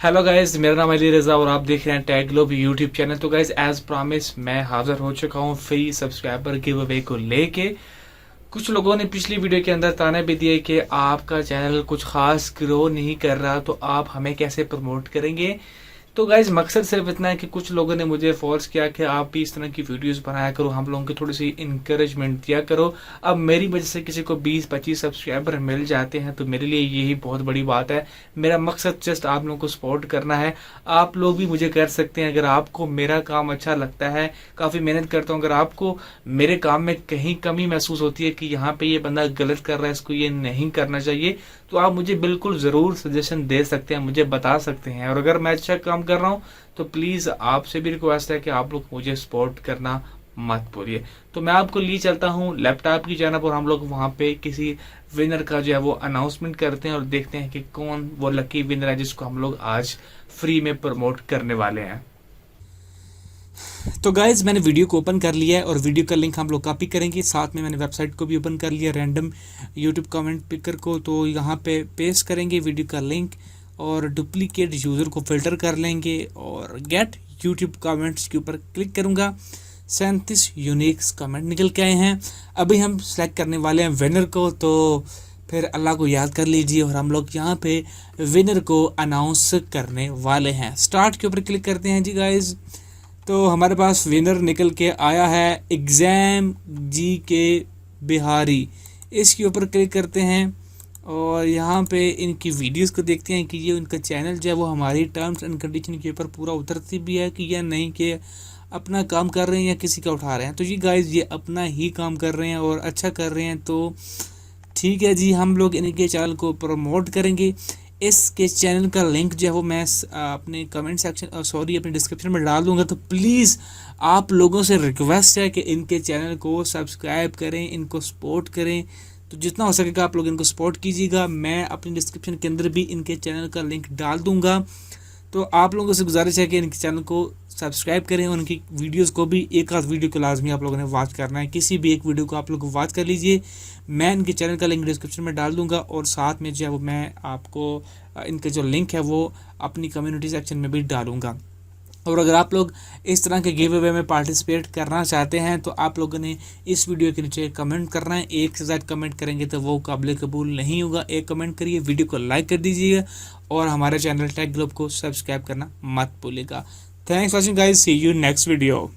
Hello guys, मेरा नाम अली रज़ा और आप देख रहे हैं टैग ग्लोब यूट्यूब चैनल। तो गाइज एज प्रॉमिस मैं हाजिर हो चुका हूँ फ्री सब्सक्राइबर गिव अवे को लेके। कुछ लोगों ने पिछली वीडियो के अंदर ताने भी दिए कि आपका चैनल कुछ खास ग्रो नहीं कर रहा, तो आप हमें कैसे प्रमोट करेंगे। तो गाइज मकसद सिर्फ इतना है कि कुछ लोगों ने मुझे फोर्स किया कि आप भी इस तरह की वीडियोस बनाया करो, हम लोगों की थोड़ी सी इंकरेजमेंट दिया करो। अब मेरी वजह से किसी को 20-25 सब्सक्राइबर मिल जाते हैं तो मेरे लिए यही बहुत बड़ी बात है। मेरा मकसद जस्ट आप लोगों को सपोर्ट करना है। आप लोग भी मुझे कर सकते हैं अगर आपको मेरा काम अच्छा लगता है। काफ़ी मेहनत करता हूँ, अगर आपको मेरे काम में कहीं कमी महसूस होती है कि यहाँ पे ये बंदा गलत कर रहा है, इसको ये नहीं करना चाहिए, तो आप मुझे बिल्कुल ज़रूर सजेशन दे सकते हैं, मुझे बता सकते हैं। और अगर मैं अच्छा काम कर रहा हूँ तो प्लीज़ आपसे भी रिक्वेस्ट है कि आप लोग मुझे सपोर्ट करना मत भूलिए। तो मैं आपको लिए चलता हूँ लैपटॉप की जानब और हम लोग वहाँ पे किसी विनर का जो है वो अनाउंसमेंट करते हैं और देखते हैं कि कौन वो लकी विनर है जिसको हम लोग आज फ्री में प्रमोट करने वाले हैं। तो गाइज मैंने वीडियो को ओपन कर लिया है और वीडियो का लिंक हम लोग कॉपी करेंगे। साथ में मैंने वेबसाइट को भी ओपन कर लिया, रैंडम यूट्यूब कमेंट पिकर को। तो यहाँ पे पेस्ट करेंगे वीडियो का लिंक और डुप्लीकेट यूज़र को फिल्टर कर लेंगे और गेट यूट्यूब कमेंट्स के ऊपर क्लिक करूँगा। 37 यूनिक्स कमेंट निकल के आए हैं। अभी हम सेलेक्ट करने वाले हैं विनर को, तो फिर अल्लाह को याद कर लीजिए और हम लोग यहाँ पे विनर को अनाउंस करने वाले हैं। स्टार्ट के ऊपर क्लिक करते हैं जी गाइज। तो हमारे पास विनर निकल के आया है एग्ज़ाम जी के बिहारी। इसके ऊपर क्लिक करते हैं और यहाँ पे इनकी वीडियोस को देखते हैं कि ये उनका चैनल जो है वो हमारी टर्म्स एंड कंडीशन के ऊपर पूरा उतरती भी है कि या नहीं, कि अपना काम कर रहे हैं या किसी का उठा रहे हैं। तो ये गाइज ये अपना ही काम कर रहे हैं और अच्छा कर रहे हैं, तो ठीक है जी, हम लोग इनके चैनल को प्रमोट करेंगे। इसके चैनल का लिंक जो है वो मैं अपने कमेंट सेक्शन अपने डिस्क्रिप्शन में डाल दूंगा। तो प्लीज़ आप लोगों से रिक्वेस्ट है कि इनके चैनल को सब्सक्राइब करें, इनको सपोर्ट करें। तो जितना हो सकेगा आप लोग इनको सपोर्ट कीजिएगा। मैं अपनी डिस्क्रिप्शन के अंदर भी इनके चैनल का लिंक डाल दूंगा। तो आप लोगों से गुजारिश है कि इनके चैनल को सब्सक्राइब करें और उनकी वीडियोस को भी, एक आध वीडियो को लाजमी आप लोगों ने वॉच करना है। किसी भी एक वीडियो को आप लोग वॉच कर लीजिए। मैं इनके चैनल का लिंक डिस्क्रिप्शन में डाल दूंगा और साथ में जो है वो मैं आपको इनका जो लिंक है वो अपनी कम्युनिटी सेक्शन में भी डालूंगा। और अगर आप लोग इस तरह के गिव अवे में पार्टिसिपेट करना चाहते हैं तो आप लोगों ने इस वीडियो के नीचे कमेंट करना है। एक से ज़्यादा कमेंट करेंगे तो वो काबिल कबूल नहीं होगा। एक कमेंट करिए, वीडियो को लाइक कर दीजिएगा और हमारे चैनल टैग ग्लोब को सब्सक्राइब करना मत भूलिएगा। Thanks for watching guys, see you next video.